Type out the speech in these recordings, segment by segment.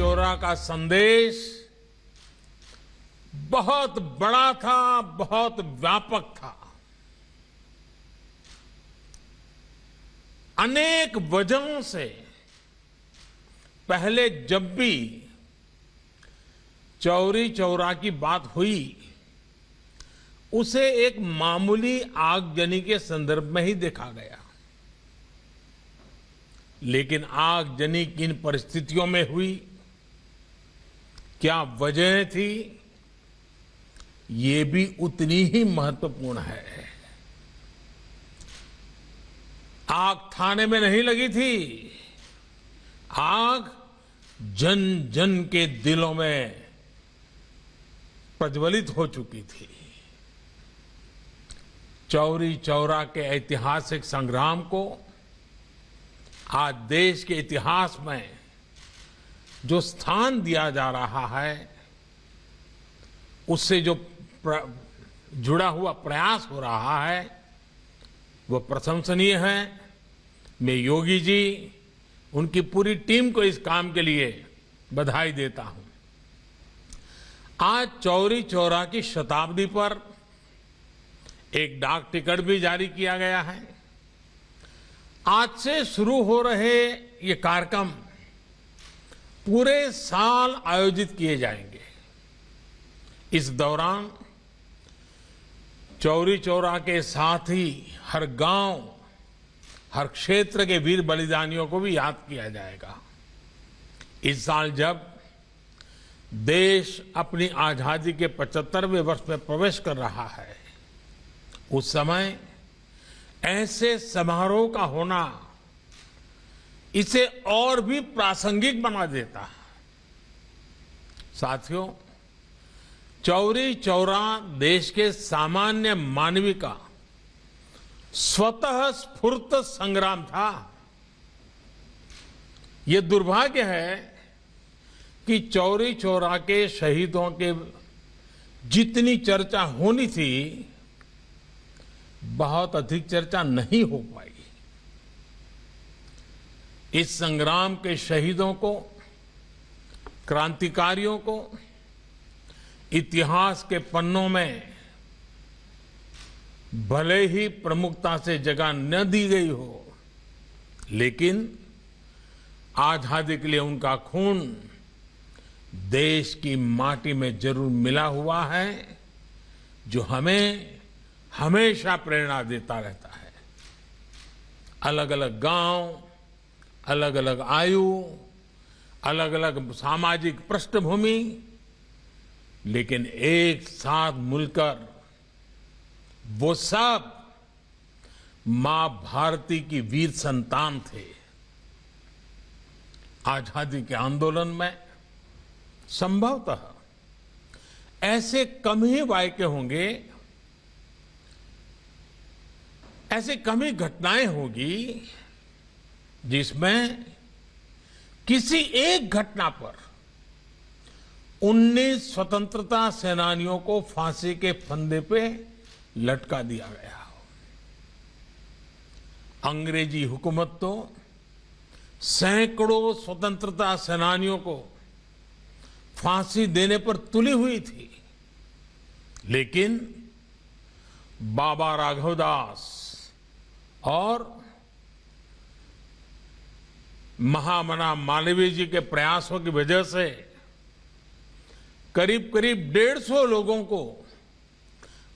चौरा का संदेश बहुत बड़ा था, बहुत व्यापक था। अनेक वजहों से पहले जब भी चौरी चौरा की बात हुई, उसे एक मामूली आगजनी के संदर्भ में ही देखा गया। लेकिन आगजनी किन परिस्थितियों में हुई, क्या वजह थी, ये भी उतनी ही महत्वपूर्ण है। आग थाने में नहीं लगी थी, आग जन जन के दिलों में प्रज्वलित हो चुकी थी। चौरी चौरा के ऐतिहासिक संग्राम को आज देश के इतिहास में जो स्थान दिया जा रहा है, उससे जो जुड़ा हुआ प्रयास हो रहा है, वो प्रशंसनीय है। मैं योगी जी, उनकी पूरी टीम को इस काम के लिए बधाई देता हूं। आज चौरी चौरा की शताब्दी पर एक डाक टिकट भी जारी किया गया है। आज से शुरू हो रहे ये कार्यक्रम पूरे साल आयोजित किए जाएंगे। इस दौरान चौरी चौरा के साथ ही हर गांव, हर क्षेत्र के वीर बलिदानियों को भी याद किया जाएगा। इस साल जब देश अपनी आजादी के 75वें वर्ष में प्रवेश कर रहा है, उस समय ऐसे समारोह का होना इसे और भी प्रासंगिक बना देता है। साथियों, चौरी चौरा देश के सामान्य मानवी का स्वतः स्फूर्त संग्राम था। ये दुर्भाग्य है कि चौरी चौरा के शहीदों के जितनी चर्चा होनी थी, बहुत अधिक चर्चा नहीं हो पाई। इस संग्राम के शहीदों को, क्रांतिकारियों को इतिहास के पन्नों में भले ही प्रमुखता से जगह न दी गई हो, लेकिन आजादी के लिए उनका खून देश की माटी में जरूर मिला हुआ है, जो हमें हमेशा प्रेरणा देता रहता है। अलग अलग गांव, अलग अलग आयु, अलग अलग सामाजिक पृष्ठभूमि, लेकिन एक साथ मिलकर वो सब मां भारती की वीर संतान थे। आजादी के आंदोलन में संभवतः ऐसे कम ही वाक्य होंगे, ऐसी कम ही घटनाएं होगी जिसमें किसी एक घटना पर 19 स्वतंत्रता सेनानियों को फांसी के फंदे पे लटका दिया गया हो। अंग्रेजी हुकूमत तो सैकड़ों स्वतंत्रता सेनानियों को फांसी देने पर तुली हुई थी, लेकिन बाबा राघवदास और महामना मालवीय जी के प्रयासों की वजह से करीब करीब 150 लोगों को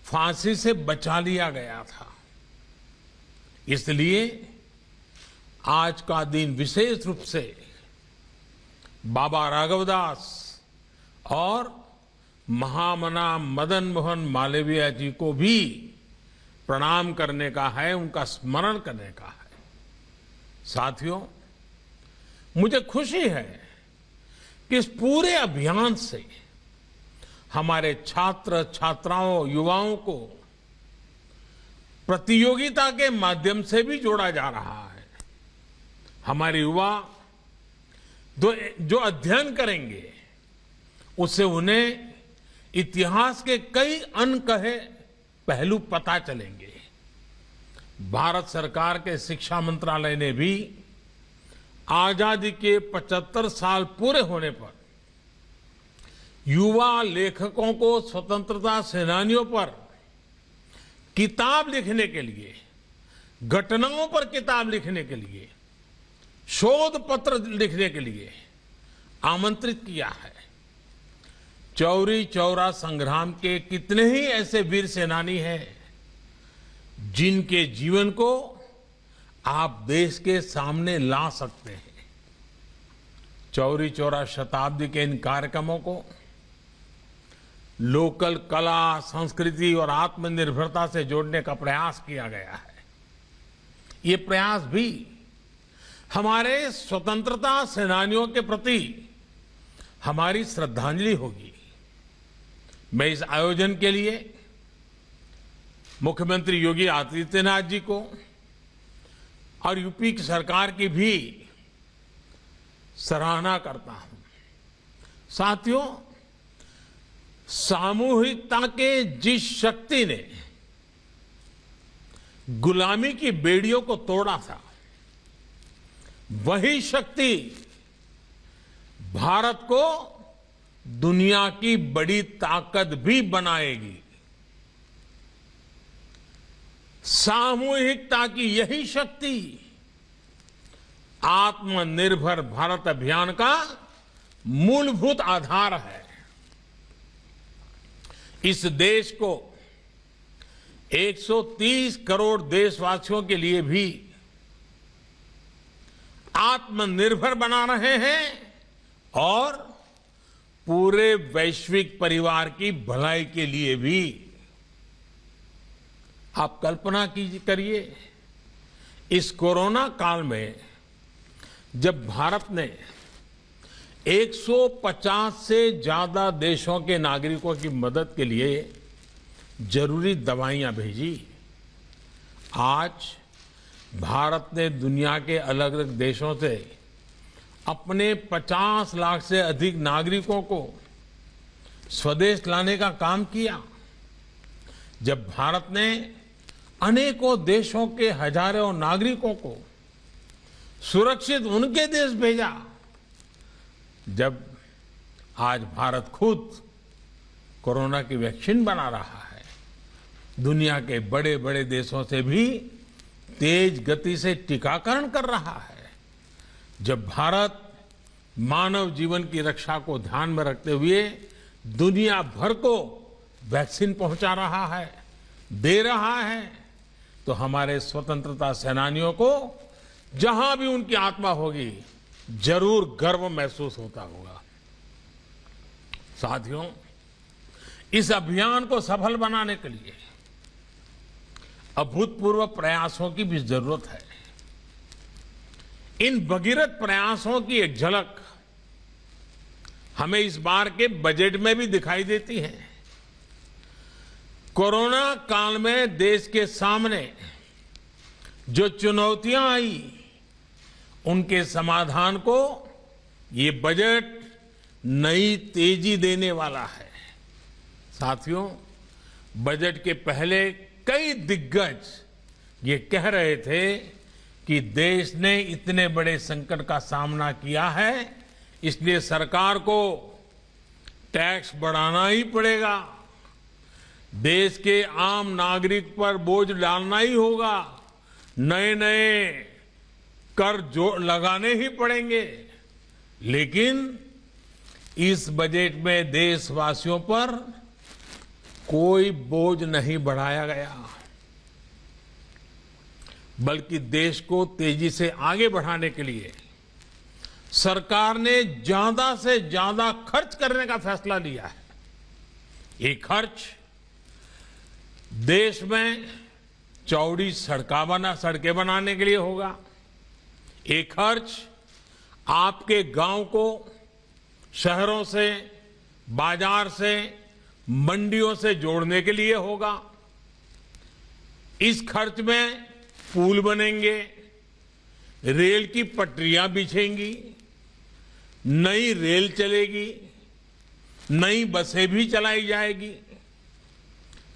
फांसी से बचा लिया गया था। इसलिए आज का दिन विशेष रूप से बाबा राघवदास और महामना मदन मोहन मालवीय जी को भी प्रणाम करने का है, उनका स्मरण करने का है। साथियों, मुझे खुशी है कि इस पूरे अभियान से हमारे छात्र छात्राओं, युवाओं को प्रतियोगिता के माध्यम से भी जोड़ा जा रहा है। हमारे युवा जो अध्ययन करेंगे, उससे उन्हें इतिहास के कई अनकहे पहलू पता चलेंगे। भारत सरकार के शिक्षा मंत्रालय ने भी आजादी के 75 साल पूरे होने पर युवा लेखकों को स्वतंत्रता सेनानियों पर किताब लिखने के लिए, घटनाओं पर किताब लिखने के लिए, शोध पत्र लिखने के लिए आमंत्रित किया है। चौरी चौरा संग्राम के कितने ही ऐसे वीर सेनानी हैं जिनके जीवन को आप देश के सामने ला सकते हैं। चौरी चौरा शताब्दी के इन कार्यक्रमों को लोकल कला, संस्कृति और आत्मनिर्भरता से जोड़ने का प्रयास किया गया है। ये प्रयास भी हमारे स्वतंत्रता सेनानियों के प्रति हमारी श्रद्धांजलि होगी। मैं इस आयोजन के लिए मुख्यमंत्री योगी आदित्यनाथ जी को और यूपी की सरकार की भी सराहना करता हूं। साथियों, सामूहिकता के जिस शक्ति ने गुलामी की बेड़ियों को तोड़ा था, वही शक्ति भारत को दुनिया की बड़ी ताकत भी बनाएगी। सामूहिकता की यही शक्ति आत्मनिर्भर भारत अभियान का मूलभूत आधार है। इस देश को 130 करोड़ देशवासियों के लिए भी आत्मनिर्भर बना रहे हैं और पूरे वैश्विक परिवार की भलाई के लिए भी। आप कल्पना करिए, इस कोरोना काल में जब भारत ने 150 से ज्यादा देशों के नागरिकों की मदद के लिए जरूरी दवाइयां भेजी, आज भारत ने दुनिया के अलग अलग देशों से अपने 50 लाख से अधिक नागरिकों को स्वदेश लाने का काम किया। जब भारत ने अनेकों देशों के हजारों नागरिकों को सुरक्षित उनके देश भेजा, जब आज भारत खुद कोरोना की वैक्सीन बना रहा है, दुनिया के बड़े बड़े देशों से भी तेज गति से टीकाकरण कर रहा है, जब भारत मानव जीवन की रक्षा को ध्यान में रखते हुए दुनिया भर को वैक्सीन पहुंचा रहा है, दे रहा है, तो हमारे स्वतंत्रता सेनानियों को जहां भी उनकी आत्मा होगी जरूर गर्व महसूस होता होगा। साथियों, इस अभियान को सफल बनाने के लिए अभूतपूर्व प्रयासों की भी जरूरत है। इन भगीरथ प्रयासों की एक झलक हमें इस बार के बजट में भी दिखाई देती है। कोरोना काल में देश के सामने जो चुनौतियां आई, उनके समाधान को ये बजट नई तेजी देने वाला है। साथियों, बजट के पहले कई दिग्गज ये कह रहे थे कि देश ने इतने बड़े संकट का सामना किया है, इसलिए सरकार को टैक्स बढ़ाना ही पड़ेगा, देश के आम नागरिक पर बोझ डालना ही होगा, नए नए कर जो लगाने ही पड़ेंगे। लेकिन इस बजट में देशवासियों पर कोई बोझ नहीं बढ़ाया गया, बल्कि देश को तेजी से आगे बढ़ाने के लिए सरकार ने ज्यादा से ज्यादा खर्च करने का फैसला लिया है। ये खर्च देश में चौड़ी सड़कें बनाने के लिए होगा, ये खर्च आपके गांव को शहरों से, बाजार से, मंडियों से जोड़ने के लिए होगा। इस खर्च में पुल बनेंगे, रेल की पटरियां बिछेंगी, नई रेल चलेगी, नई बसें भी चलाई जाएगी,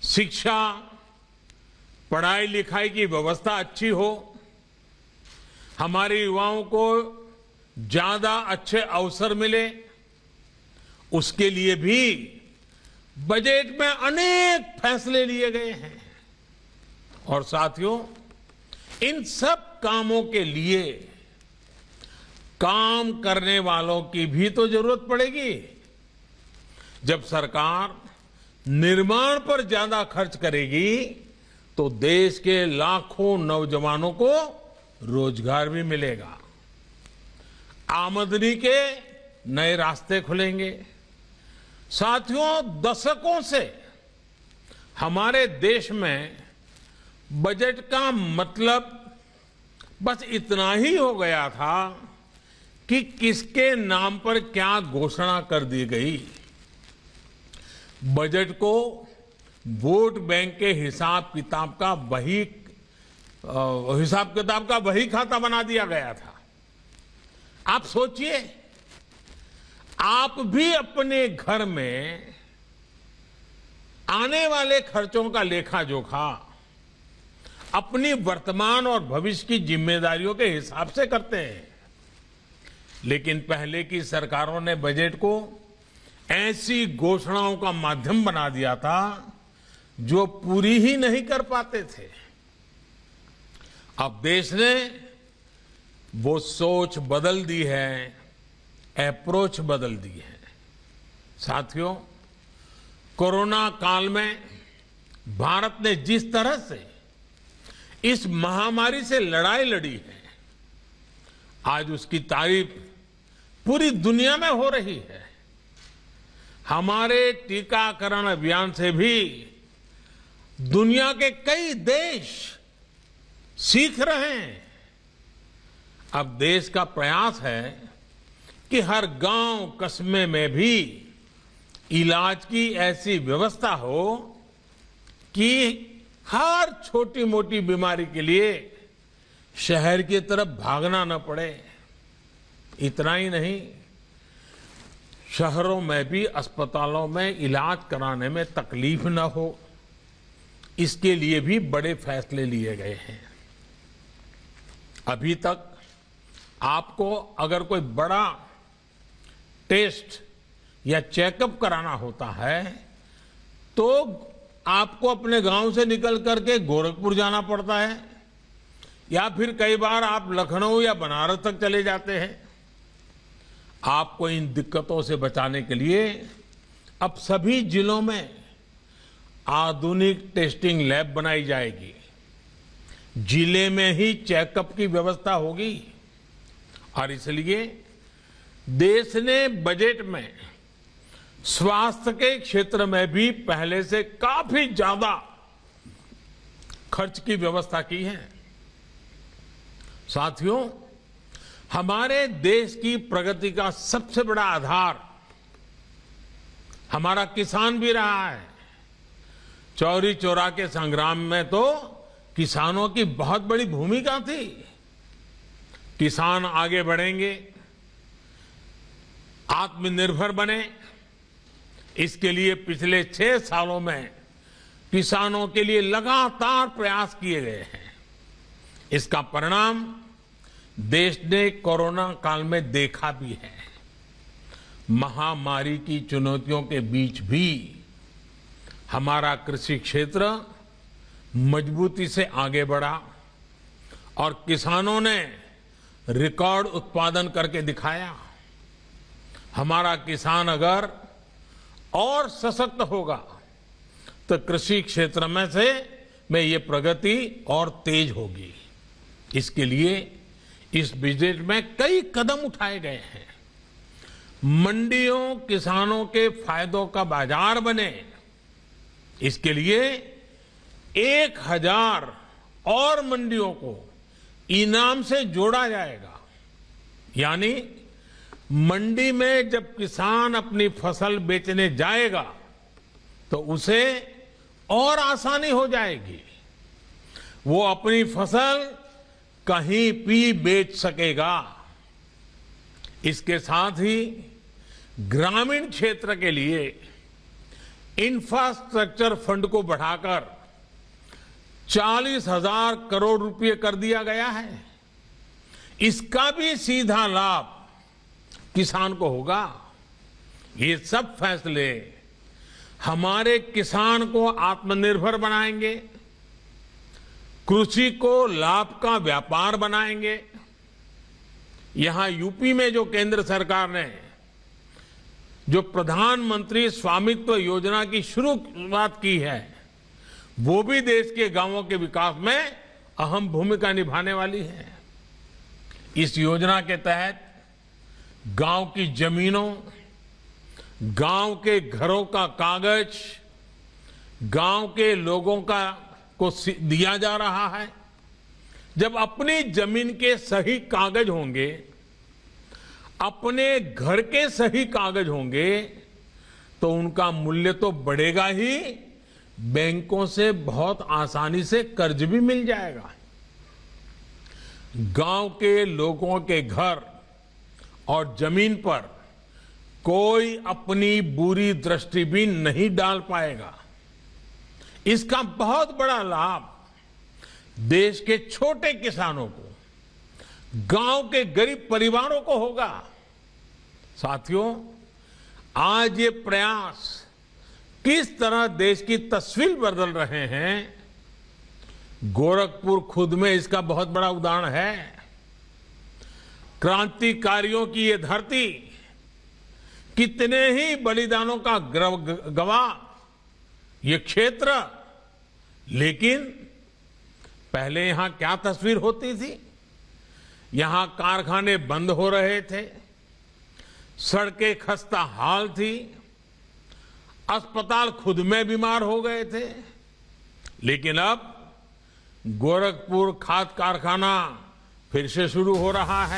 शिक्षा, पढ़ाई लिखाई की व्यवस्था अच्छी हो, हमारे युवाओं को ज्यादा अच्छे अवसर मिले, उसके लिए भी बजट में अनेक फैसले लिए गए हैं। और साथियों, इन सब कामों के लिए काम करने वालों की भी तो जरूरत पड़ेगी। जब सरकार निर्माण पर ज्यादा खर्च करेगी तो देश के लाखों नौजवानों को रोजगार भी मिलेगा, आमदनी के नए रास्ते खुलेंगे। साथियों, दशकों से हमारे देश में बजट का मतलब बस इतना ही हो गया था कि किसके नाम पर क्या घोषणा कर दी गई। बजट को वोट बैंक के हिसाब किताब का वही खाता बना दिया गया था। आप सोचिए, आप भी अपने घर में आने वाले खर्चों का लेखा जोखा अपनी वर्तमान और भविष्य की जिम्मेदारियों के हिसाब से करते हैं। लेकिन पहले की सरकारों ने बजट को ऐसी घोषणाओं का माध्यम बना दिया था जो पूरी ही नहीं कर पाते थे। अब देश ने वो सोच बदल दी है, अप्रोच बदल दी है। साथियों, कोरोना काल में भारत ने जिस तरह से इस महामारी से लड़ाई लड़ी है, आज उसकी तारीफ पूरी दुनिया में हो रही है। हमारे टीकाकरण अभियान से भी दुनिया के कई देश सीख रहे हैं। अब देश का प्रयास है कि हर गांव कस्बे में भी इलाज की ऐसी व्यवस्था हो कि हर छोटी मोटी बीमारी के लिए शहर की तरफ भागना न पड़े। इतना ही नहीं, शहरों में भी अस्पतालों में इलाज कराने में तकलीफ न हो, इसके लिए भी बड़े फैसले लिए गए हैं। अभी तक आपको अगर कोई बड़ा टेस्ट या चेकअप कराना होता है तो आपको अपने गांव से निकल करके गोरखपुर जाना पड़ता है, या फिर कई बार आप लखनऊ या बनारस तक चले जाते हैं। आपको इन दिक्कतों से बचाने के लिए अब सभी जिलों में आधुनिक टेस्टिंग लैब बनाई जाएगी, जिले में ही चेकअप की व्यवस्था होगी। और इसलिए देश ने बजट में स्वास्थ्य के क्षेत्र में भी पहले से काफी ज्यादा खर्च की व्यवस्था की है। साथियों, हमारे देश की प्रगति का सबसे बड़ा आधार हमारा किसान भी रहा है। चौरी चौरा के संग्राम में तो किसानों की बहुत बड़ी भूमिका थी। किसान आगे बढ़ेंगे, आत्मनिर्भर बने, इसके लिए पिछले 6 सालों में किसानों के लिए लगातार प्रयास किए गए हैं। इसका परिणाम देश ने कोरोना काल में देखा भी है। महामारी की चुनौतियों के बीच भी हमारा कृषि क्षेत्र मजबूती से आगे बढ़ा और किसानों ने रिकॉर्ड उत्पादन करके दिखाया। हमारा किसान अगर और सशक्त होगा तो कृषि क्षेत्र में ये प्रगति और तेज होगी। इसके लिए इस बजट में कई कदम उठाए गए हैं। मंडियों किसानों के फायदों का बाजार बने, इसके लिए 1000 और मंडियों को इनाम से जोड़ा जाएगा। यानी मंडी में जब किसान अपनी फसल बेचने जाएगा तो उसे और आसानी हो जाएगी, वो अपनी फसल कहीं भी बेच सकेगा। इसके साथ ही ग्रामीण क्षेत्र के लिए इंफ्रास्ट्रक्चर फंड को बढ़ाकर 40,000 करोड़ रुपए कर दिया गया है। इसका भी सीधा लाभ किसान को होगा। ये सब फैसले हमारे किसान को आत्मनिर्भर बनाएंगे, कृषि को लाभ का व्यापार बनाएंगे। यहां यूपी में जो केंद्र सरकार ने जो प्रधानमंत्री स्वामित्व योजना की शुरुआत की है, वो भी देश के गांवों के विकास में अहम भूमिका निभाने वाली है। इस योजना के तहत गांव की जमीनों, गांव के घरों का कागज गांव के लोगों को दिया जा रहा है। जब अपनी जमीन के सही कागज होंगे, अपने घर के सही कागज होंगे, तो उनका मूल्य तो बढ़ेगा ही, बैंकों से बहुत आसानी से कर्ज भी मिल जाएगा। गांव के लोगों के घर और जमीन पर कोई अपनी बुरी दृष्टि भी नहीं डाल पाएगा। इसका बहुत बड़ा लाभ देश के छोटे किसानों को, गांव के गरीब परिवारों को होगा। साथियों, आज ये प्रयास किस तरह देश की तस्वीर बदल रहे हैं, गोरखपुर खुद में इसका बहुत बड़ा उदाहरण है। क्रांतिकारियों की ये धरती कितने ही बलिदानों का गवाह ये क्षेत्र, लेकिन पहले यहां क्या तस्वीर होती थी? यहां कारखाने बंद हो रहे थे, सड़कें खस्ता हाल थी, अस्पताल खुद में बीमार हो गए थे। लेकिन अब गोरखपुर खाद कारखाना फिर से शुरू हो रहा है।